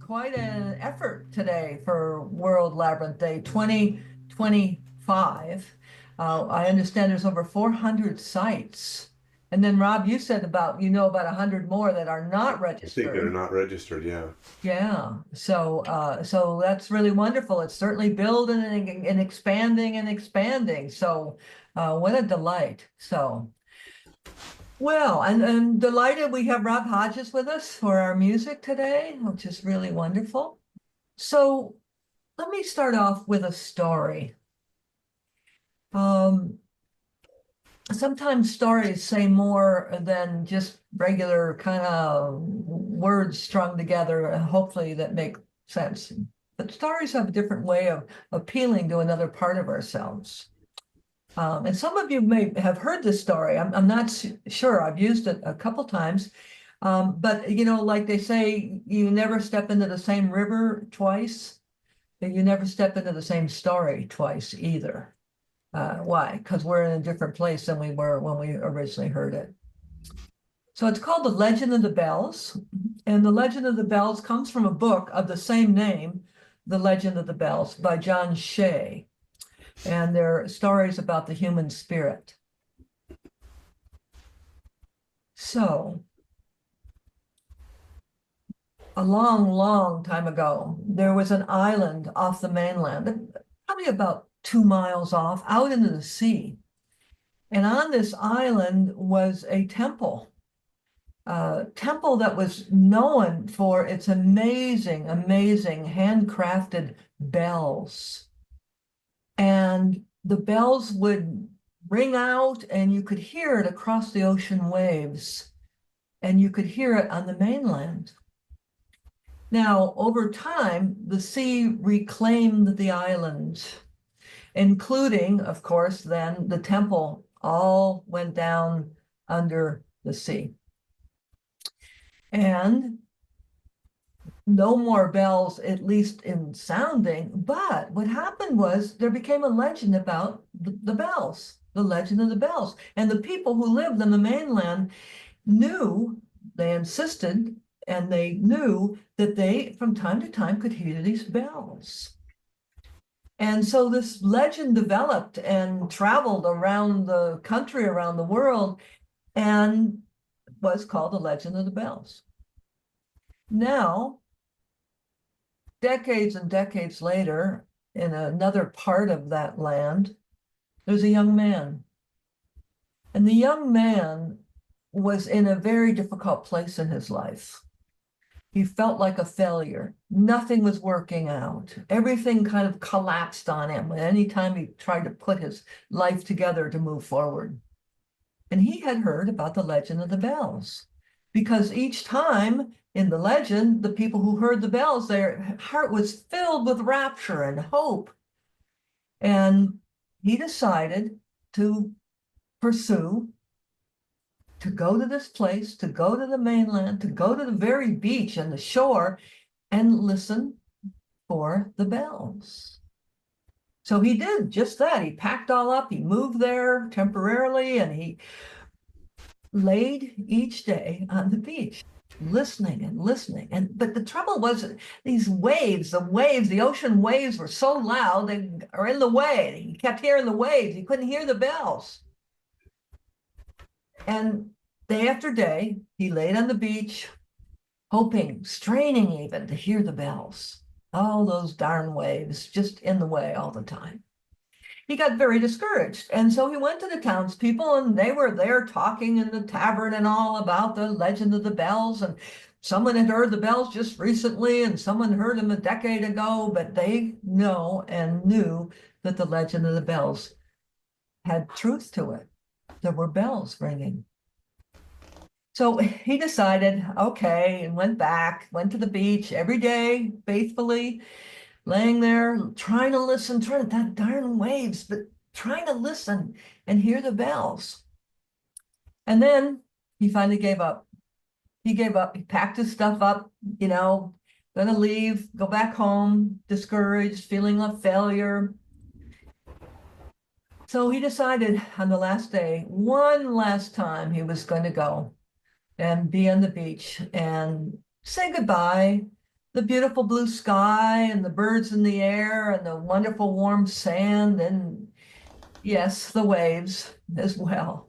quite an effort today for World Labyrinth Day 2025. I understand there's over 400 sites. And then Rob, you said about, about 100 more that are not I think that are registered. not registered, yeah. Yeah. So that's really wonderful. It's certainly building and expanding and expanding. So what a delight. So well, and delighted we have Rob Hodges with us for our music today, which is really wonderful. So let me start off with a story. Um, Sometimes stories say more than just regular kind of words strung together, hopefully that make sense. But stories have a different way of appealing to another part of ourselves. And some of you may have heard this story. I'm not sure. I've used it a couple times. But, like they say, you never step into the same river twice. And you never step into the same story twice either. Why? Because we're in a different place than we were when we originally heard it. So it's called The Legend of the Bells. And The Legend of the Bells comes from a book of the same name, The Legend of the Bells, by John Shea. And they're stories about the human spirit. So, a long, long time ago, there was an island off the mainland, probably about 2 miles off, out into the sea. And on this island was a temple that was known for its amazing, amazing handcrafted bells. And the bells would ring out, and you could hear it across the ocean waves, and you could hear it on the mainland. Now, over time, the sea reclaimed the island, including, of course, then the temple all went down under the sea. And no more bells, at least in sounding. But what happened was there became a legend about the bells, the legend of the bells. And the people who lived on the mainland knew, they insisted, and they knew that they, from time to time, could hear these bells. And so this legend developed and traveled around the country, around the world, and was called the Legend of the Bells. Now, decades and decades later, in another part of that land, there's a young man. And the young man was in a very difficult place in his life. He felt like a failure. Nothing was working out. Everything kind of collapsed on him anytime he tried to put his life together to move forward. And he had heard about the legend of the bells, because each time in the legend, the people who heard the bells, their heart was filled with rapture and hope. And he decided to pursue, to go to this place, to go to the mainland, to go to the very beach and the shore and listen for the bells. So he did just that. He packed all up, he moved there temporarily, and he laid each day on the beach, listening and listening. But the trouble was these waves, the ocean waves were so loud, they are in the way. He kept hearing the waves. He couldn't hear the bells. And day after day, he laid on the beach, hoping, straining even to hear the bells. All those darn waves just in the way all the time. He got very discouraged. And so he went to the townspeople, and they were there talking in the tavern and all about the legend of the bells. And someone had heard the bells just recently, and someone heard them a decade ago, but they know and knew that the legend of the bells had truth to it. There were bells ringing. So he decided, okay, and went to the beach every day, faithfully, laying there, trying to listen, trying to that darn waves, but trying to listen and hear the bells. And then he finally gave up. He gave up. He packed his stuff up, gonna leave, go back home, discouraged, feeling a failure. So he decided on the last day, one last time, he was going to go and be on the beach and say goodbye, the beautiful blue sky and the birds in the air and the wonderful warm sand and yes, the waves as well.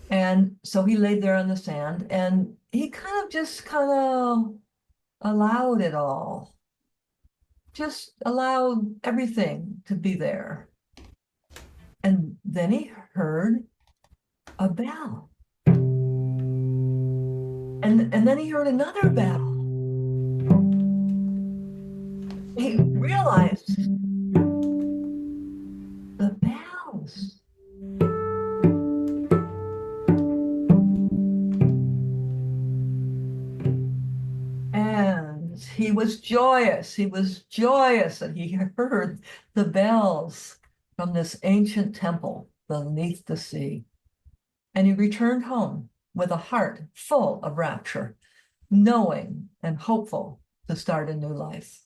And so he laid there on the sand and he kind of allowed it all, just allowed everything to be there. And then he heard a bell. And then he heard another bell. He realized the bells. And he was joyous. He was joyous that he heard the bells from this ancient temple beneath the sea. And he returned home with a heart full of rapture, knowing and hopeful to start a new life.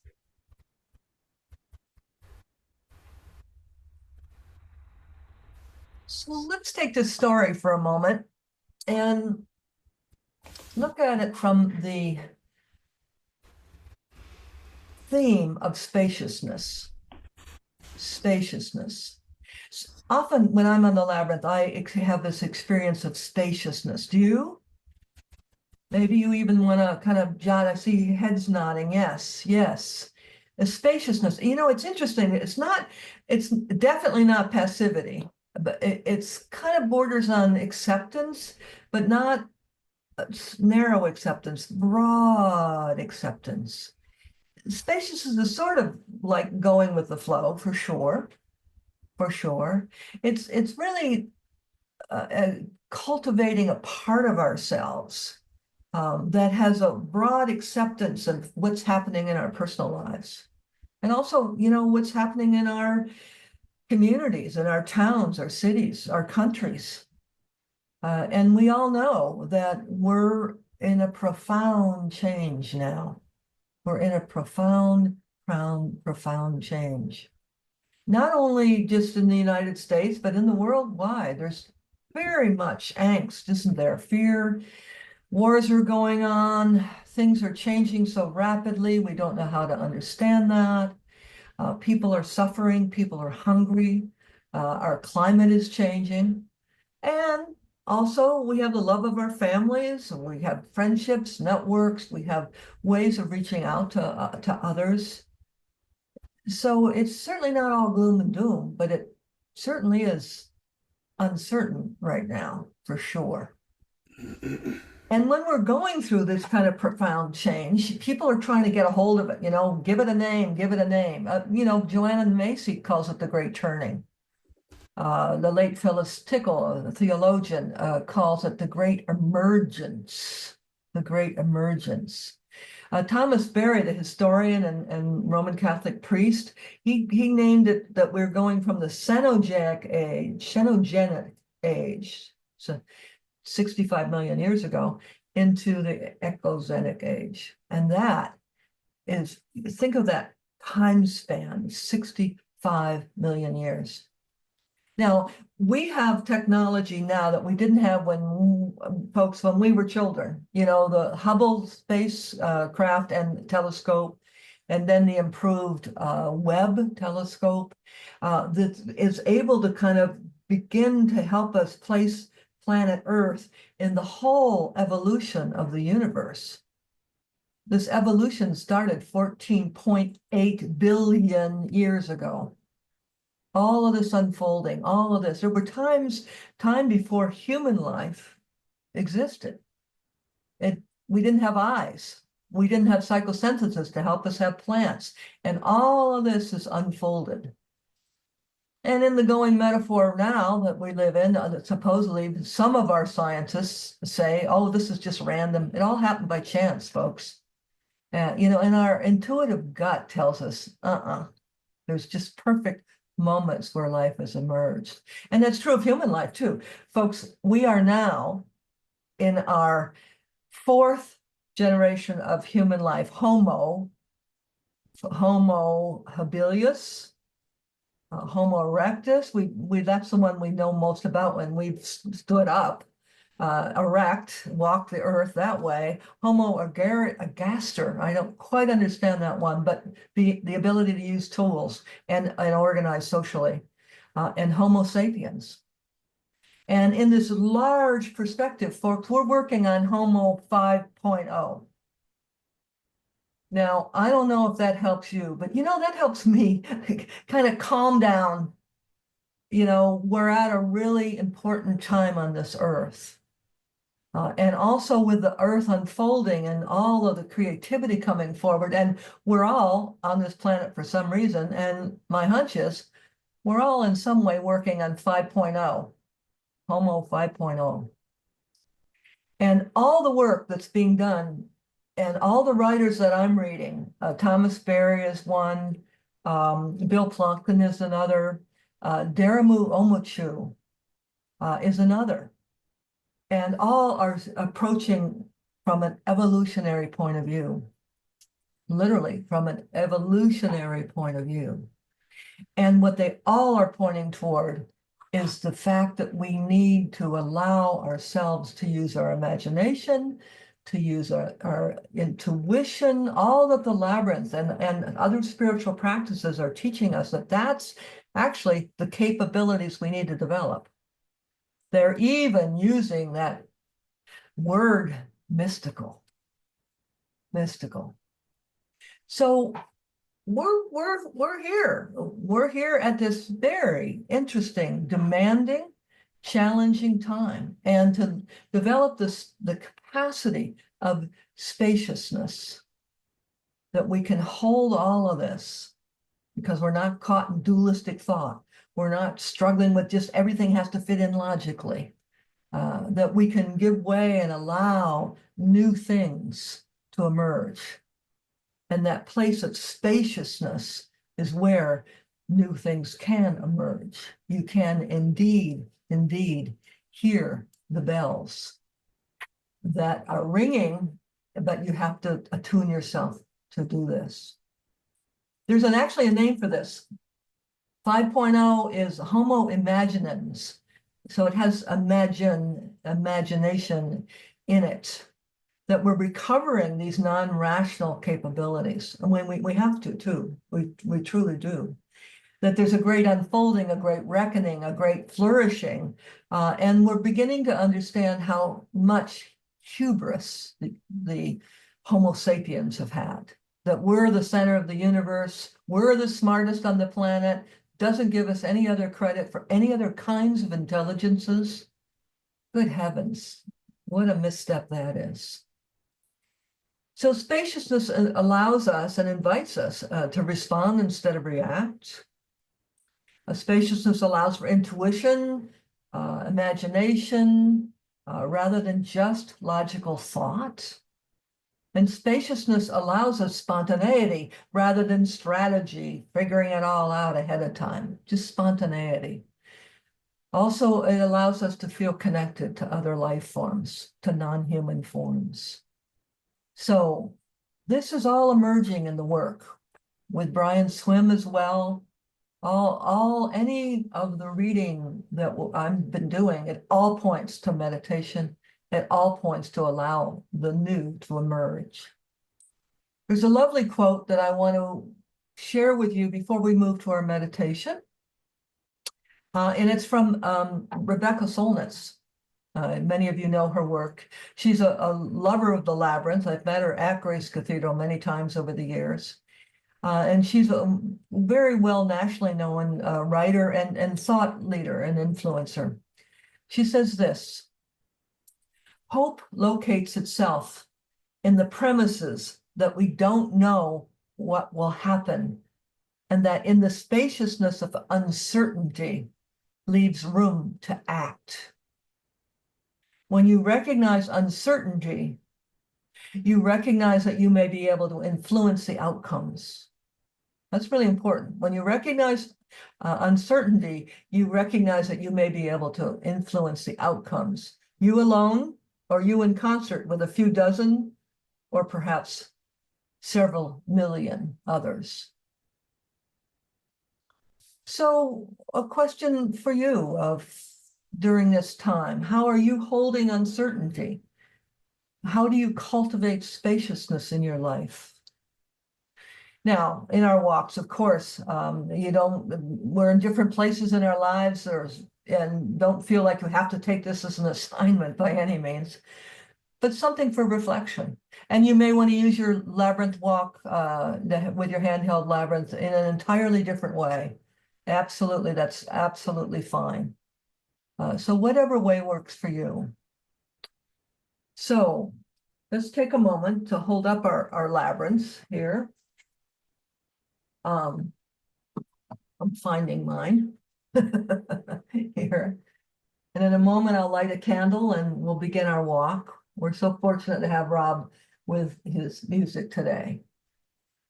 So let's take this story for a moment and look at it from the theme of spaciousness. Spaciousness. Often when I'm on the labyrinth, I have this experience of spaciousness. Do you? Maybe you even want to kind of jot, I see heads nodding. Yes, yes. The spaciousness. You know, it's interesting. It's definitely not passivity, but it's kind of borders on acceptance, but not narrow acceptance, broad acceptance. Spaciousness is sort of like going with the flow, for sure. For sure. It's really cultivating a part of ourselves that has a broad acceptance of what's happening in our personal lives. And also, you know, what's happening in our communities, in our towns, our cities, our countries. And we all know that we're in a profound change now. We're in a profound change. Not only just in the United States, but in the worldwide. There's very much angst, isn't there? Fear, wars are going on, things are changing so rapidly, we don't know how to understand that. People are suffering, people are hungry, our climate is changing. And also, we have the love of our families, and we have friendships, networks, we have ways of reaching out to others. So it's certainly not all gloom and doom, but it certainly is uncertain right now, for sure. And when we're going through this kind of profound change, people are trying to get a hold of it, you know, give it a name, give it a name. You know, Joanna Macy calls it the Great Turning. The late Phyllis Tickle, the theologian, calls it the Great Emergence, the Great Emergence. Thomas Berry, the historian and Roman Catholic priest, he named it that we're going from the cenozoic age, so 65 million years ago, into the ecozenic age. And that is, think of that time span, 65 million years. Now, we have technology now that we didn't have when we were children, you know, the Hubble spacecraft and telescope, and then the improved Webb telescope that is able to kind of begin to help us place planet Earth in the whole evolution of the universe. This evolution started 14.8 billion years ago. All of this unfolding, all of this. There were time before human life existed. We didn't have eyes. We didn't have psychosynthesis to help us have plants. And all of this is unfolded. And in the going metaphor now that we live in, supposedly some of our scientists say, oh, this is just random. It all happened by chance, folks. You know, and our intuitive gut tells us, there's just perfect moments where life has emerged. And that's true of human life too. Folks, we are now in our fourth generation of human life, Homo habilis, Homo erectus. That's the one we know most about when we've stood up. erect, walk the earth that way. Homo ergaster, I don't quite understand that one, but the ability to use tools and organize socially, and Homo sapiens. And in this large perspective, folks, we're working on Homo 5.0. Now, I don't know if that helps you, but that helps me kind of calm down. We're at a really important time on this earth. And also with the earth unfolding and all of the creativity coming forward, and we're all on this planet for some reason, and my hunch is we're all in some way working on 5.0, Homo 5.0. And all the work that's being done and all the writers that I'm reading, Thomas Berry is one, Bill Plunkin is another, Daramu Omochu is another. And all are approaching from an evolutionary point of view, literally from an evolutionary point of view. And what they all are pointing toward is the fact that we need to allow ourselves to use our imagination, to use our intuition, all of the labyrinth and other spiritual practices are teaching us that that's actually the capabilities we need to develop. They're even using that word mystical. So we're here. We're here at this very interesting, demanding, challenging time, and to develop the capacity of spaciousness, that we can hold all of this because we're not caught in dualistic thought. We're not struggling with just everything has to fit in logically. That we can give way and allow new things to emerge. And that place of spaciousness is where new things can emerge. You can indeed hear the bells that are ringing, but you have to attune yourself to do this. There's actually a name for this. 5.0 is Homo imaginans. So it has imagination in it, that we're recovering these non-rational capabilities. And when we have to too, we truly do. That there's a great unfolding, a great reckoning, a great flourishing. And we're beginning to understand how much hubris the Homo sapiens have had. That we're the center of the universe, we're the smartest on the planet, doesn't give us any other credit for any other kinds of intelligences. Good heavens, what a misstep that is. So spaciousness allows us and invites us to respond instead of react. Spaciousness allows for intuition, imagination, rather than just logical thought. And spaciousness allows us spontaneity rather than strategy, figuring it all out ahead of time, just spontaneity. Also, it allows us to feel connected to other life forms, to non-human forms. So this is all emerging in the work with Brian Swim as well. Any of the reading that I've been doing, it all points to meditation. It all points to allow the new to emerge. There's a lovely quote that I want to share with you before we move to our meditation. And it's from Rebecca Solnitz. Many of you know her work. She's a lover of the labyrinth. I've met her at Grace Cathedral many times over the years. And she's a very well nationally known writer and thought leader and influencer. She says this: hope locates itself in the premises that we don't know what will happen, and that in the spaciousness of uncertainty leaves room to act. When you recognize uncertainty, you recognize that you may be able to influence the outcomes. That's really important. When you recognize uncertainty, you recognize that you may be able to influence the outcomes. You alone, or you in concert with a few dozen, or perhaps several million others. So a question for you of during this time? How are you holding uncertainty? How do you cultivate spaciousness in your life? Now, in our walks, of course, we're in different places in our lives, and don't feel like you have to take this as an assignment by any means, but something for reflection. And you may want to use your labyrinth walk with your handheld labyrinth in an entirely different way. Absolutely, that's absolutely fine. So whatever way works for you. So let's take a moment to hold up our labyrinths here. I'm finding mine here. And in a moment, I'll light a candle and we'll begin our walk. We're so fortunate to have Rob with his music today.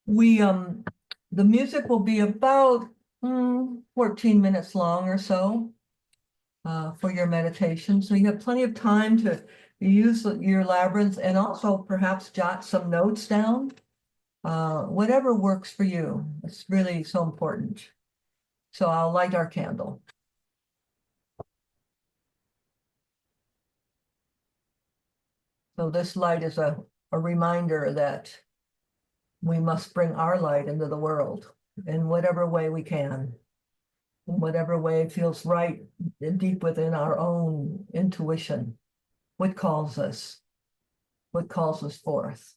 The music will be about 14 minutes long or so for your meditation. So you have plenty of time to use your labyrinth and also perhaps jot some notes down. Whatever works for you. It's really so important. So I'll light our candle. So this light is a reminder that we must bring our light into the world in whatever way we can, in whatever way feels right and deep within our own intuition. What calls us forth.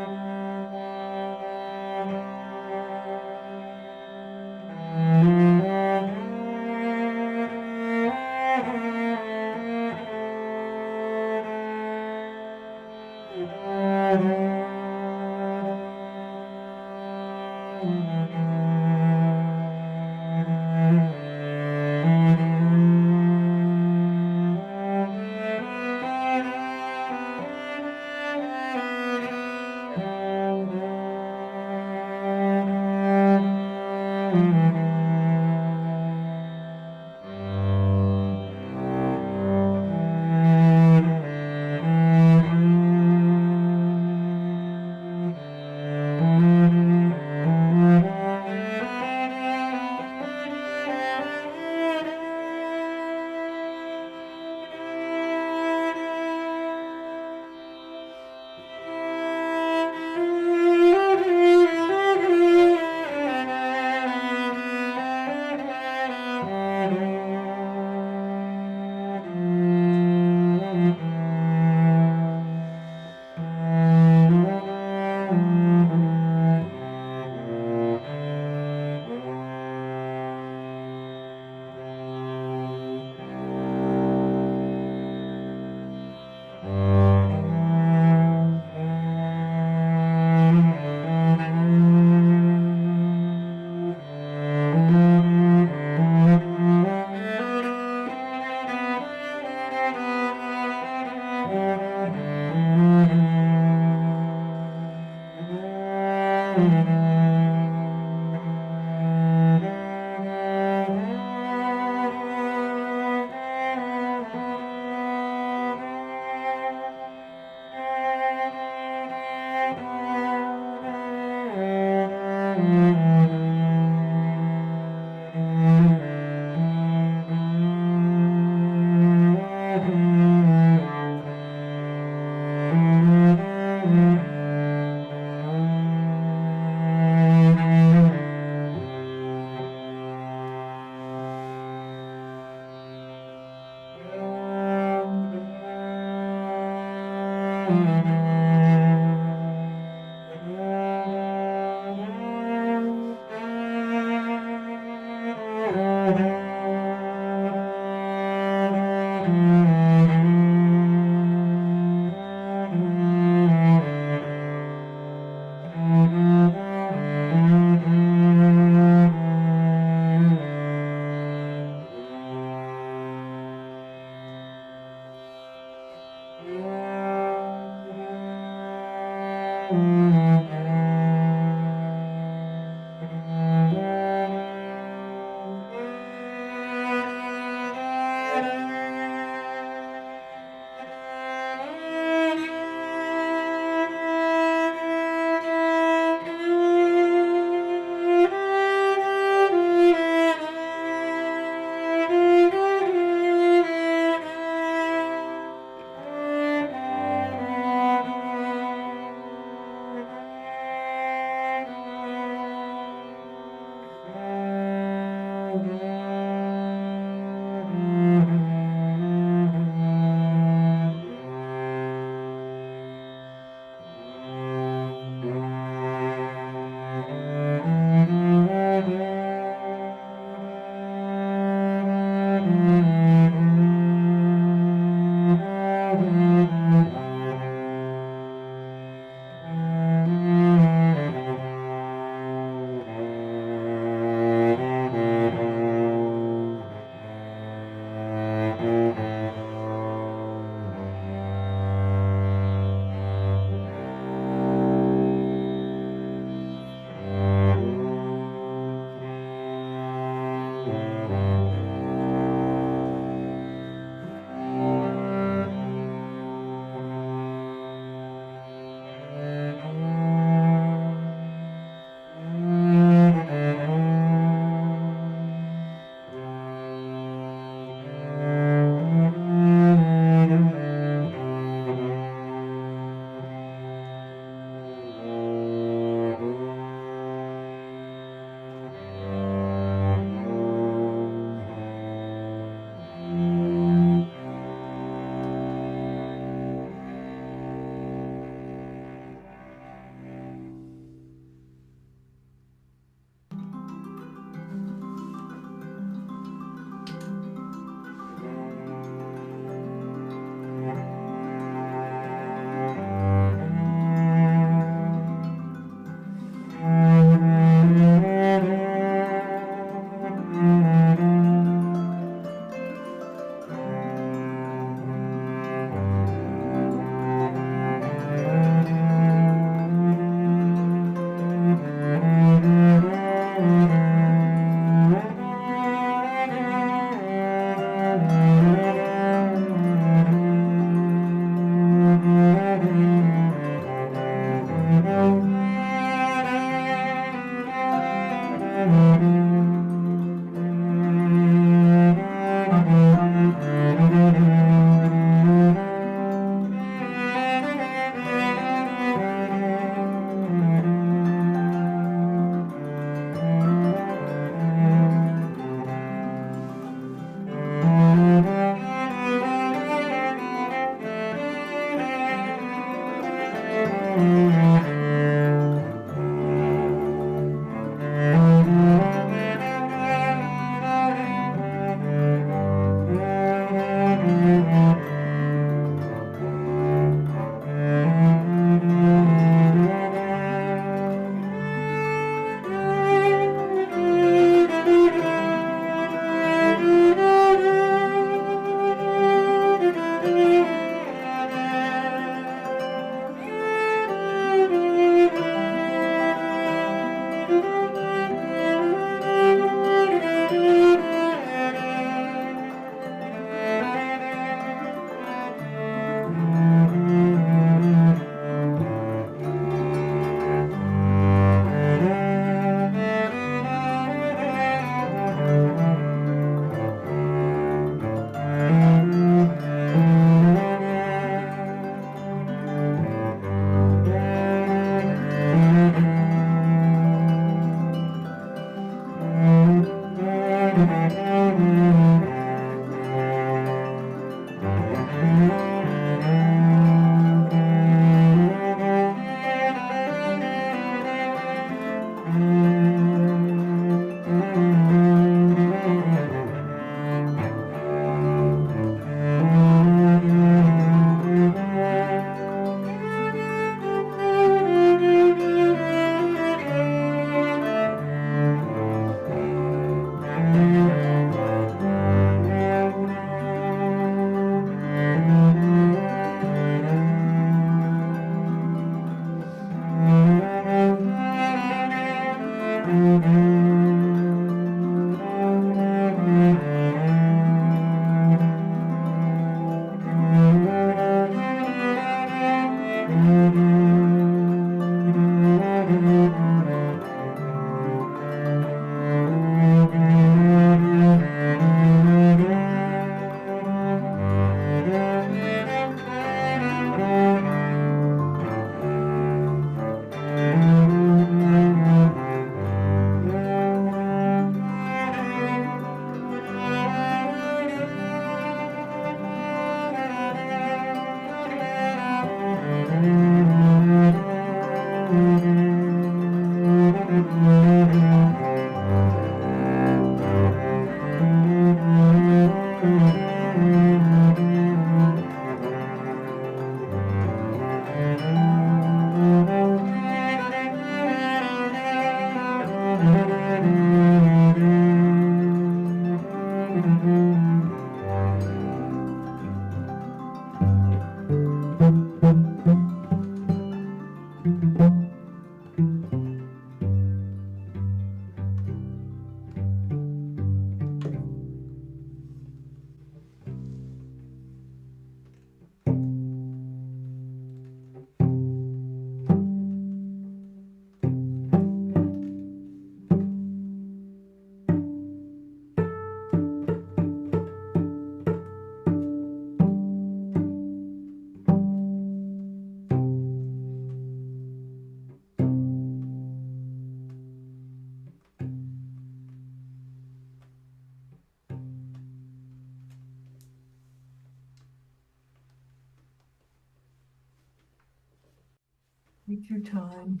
Take your time.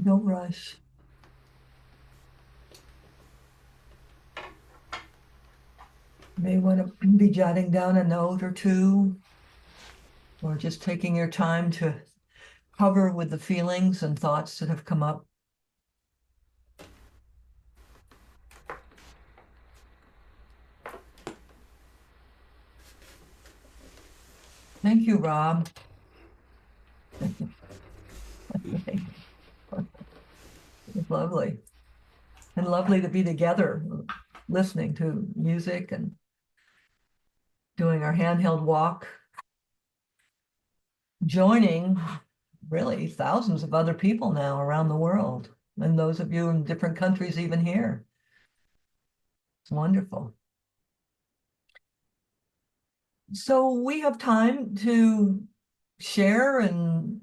Don't rush. You may want to be jotting down a note or two, or just taking your time to hover with the feelings and thoughts that have come up. Thank you, Rob. It's lovely. And lovely to be together, listening to music and doing our handheld walk, joining really thousands of other people now around the world, and those of you in different countries even here. It's wonderful. So we have time to share and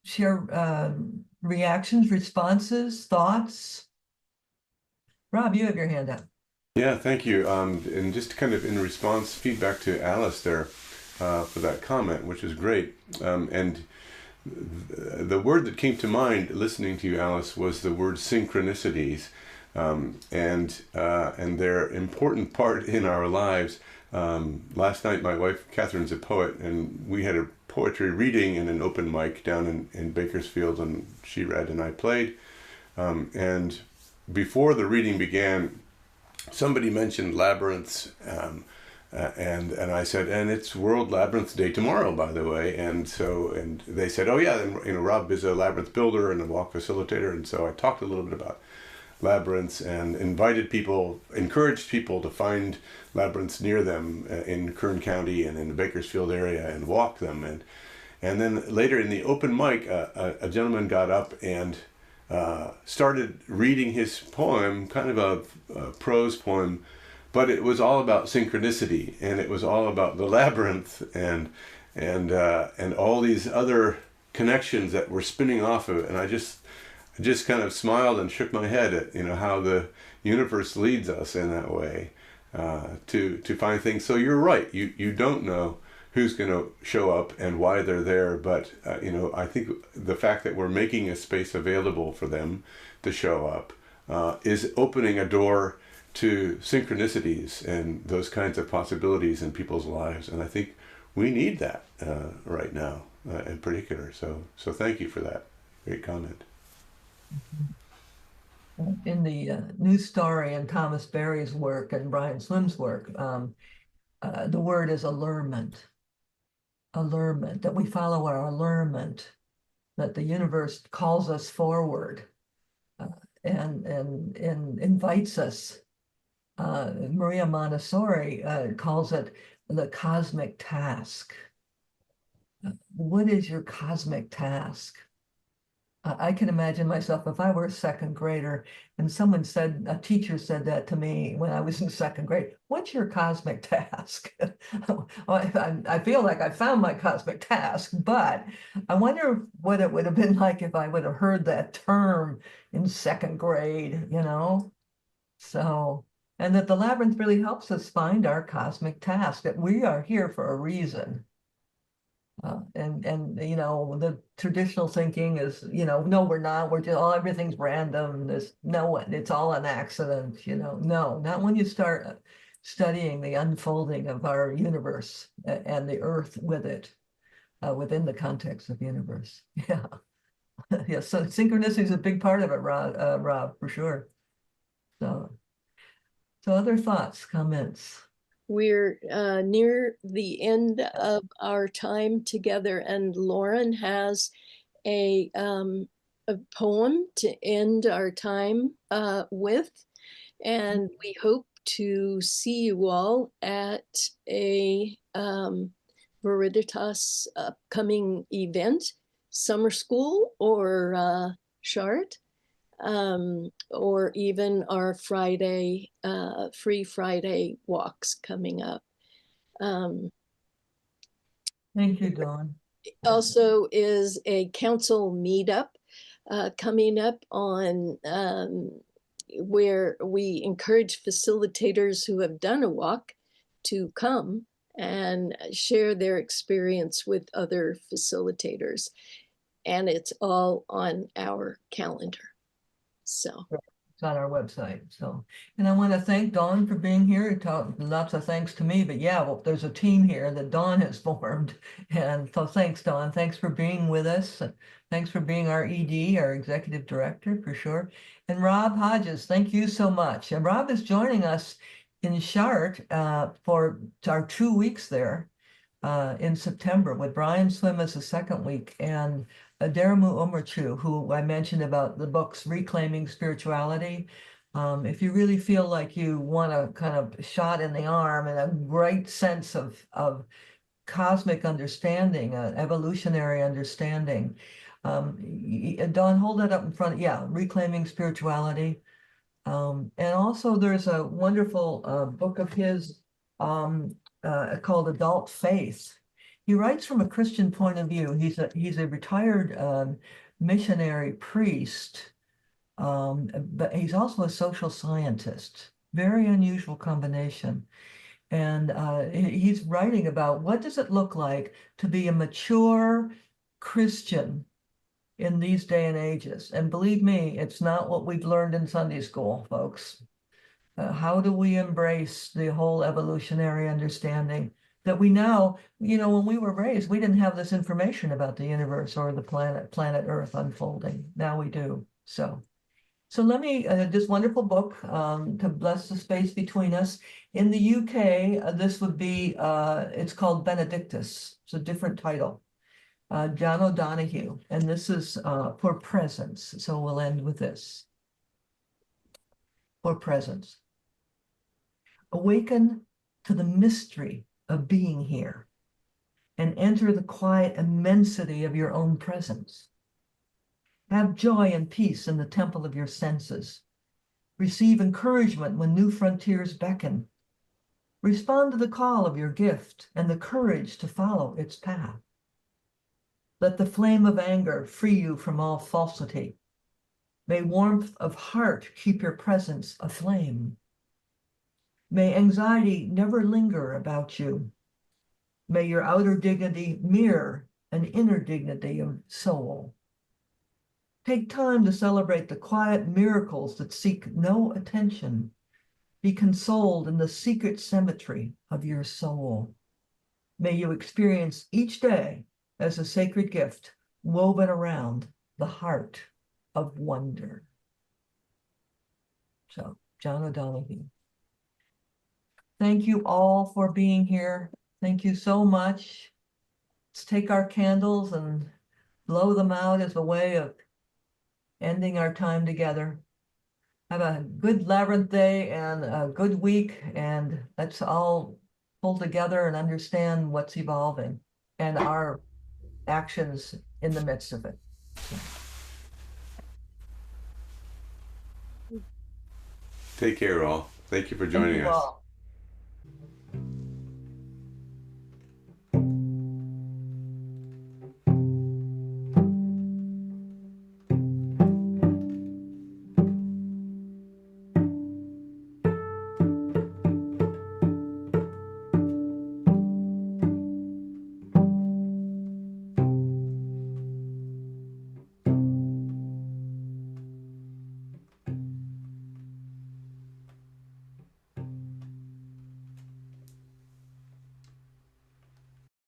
share reactions, responses, thoughts. Rob, you have your hand up. Yeah, thank you. And just kind of in response, feedback to Alice there for that comment, which is great. And the word that came to mind listening to you, Alice, was the word synchronicities, and they're an important part in our lives. Last night, my wife Catherine's a poet, and we had a poetry reading and an open mic down in Bakersfield, and she read and I played. And before the reading began, somebody mentioned labyrinths, and I said, and it's World Labyrinth Day tomorrow, by the way. And they said, oh yeah, and Rob is a labyrinth builder and a walk facilitator, and so I talked a little bit about labyrinths and encouraged people to find labyrinths near them in Kern County and in the Bakersfield area and walk them. And then later in the open mic, a gentleman got up and started reading his poem, kind of a prose poem, but it was all about synchronicity, and it was all about the labyrinth and all these other connections that were spinning off of it. And I just kind of smiled and shook my head at how the universe leads us in that way to find things. So you're right. You don't know who's going to show up and why they're there, but I think the fact that we're making a space available for them to show up is opening a door to synchronicities and those kinds of possibilities in people's lives. And I think we need that right now in particular. So thank you for that great comment. In the news story in Thomas Berry's work and Brian Slim's work, the word is allurement. Allurement, that we follow our allurement, that the universe calls us forward and invites us. Maria Montessori calls it the cosmic task. What is your cosmic task? I can imagine myself if I were a second grader and a teacher said that to me when I was in second grade, what's your cosmic task? I feel like I found my cosmic task, but I wonder what it would have been like if I would have heard that term in second grade, So, and that the labyrinth really helps us find our cosmic task, that we are here for a reason. And the traditional thinking is, no, we're not. We're just everything's random. There's no one. It's all an accident. No, not when you start studying the unfolding of our universe and the Earth with it within the context of the universe. Yeah, yeah. So synchronicity is a big part of it, Rob, for sure. So other thoughts, comments. We're near the end of our time together, and Lauren has a poem to end our time with. And we hope to see you all at a Veriditas upcoming event, summer school or Chart, or even our Friday, free Friday walks coming up. Thank you, Dawn. Also is a council meetup coming up on where we encourage facilitators who have done a walk to come and share their experience with other facilitators. and it's all on our calendar. So It's on our website. So, and I want to thank Dawn for being here. Lots of thanks to me, but yeah, well, there's a team here that Dawn has formed. And so thanks, Dawn. Thanks for being with us. Thanks for being our ED, our executive director, for sure. And Rob Hodges, thank you so much. And Rob is joining us in Chartres for our 2 weeks there in September with Brian Swim as the second week and Aderamu Omerchu, who I mentioned about the books Reclaiming Spirituality. If you really feel like you want a kind of shot in the arm and a great sense of cosmic understanding, evolutionary understanding, Don, hold that up in front. Yeah, Reclaiming Spirituality. And also there's a wonderful book of his called Adult Faith. He writes from a Christian point of view. He's a retired missionary priest, but he's also a social scientist. Very unusual combination. And he's writing about what does it look like to be a mature Christian in these day and ages. And believe me, it's not what we've learned in Sunday school, folks. How do we embrace the whole evolutionary understanding that we now, when we were raised, we didn't have this information about the universe or the planet Earth unfolding. Now we do. So let me, this wonderful book to bless the space between us. In the UK, this would be, it's called Benedictus. It's a different title. John O'Donohue, and this is for presence. So we'll end with this. For presence. Awaken to the mystery of being here and enter the quiet immensity of your own presence. Have joy and peace in the temple of your senses. Receive encouragement when new frontiers beckon. Respond to the call of your gift and the courage to follow its path. Let the flame of anger free you from all falsity. May warmth of heart keep your presence aflame. May anxiety never linger about you. May your outer dignity mirror an inner dignity of soul. Take time to celebrate the quiet miracles that seek no attention. Be consoled in the secret symmetry of your soul. May you experience each day as a sacred gift woven around the heart of wonder. So, John O'Donohue. Thank you all for being here. Thank you so much. Let's take our candles and blow them out as a way of ending our time together. Have a good Labyrinth day and a good week, and let's all pull together and understand what's evolving and our actions in the midst of it. Take care, all. Thank you for joining us. All.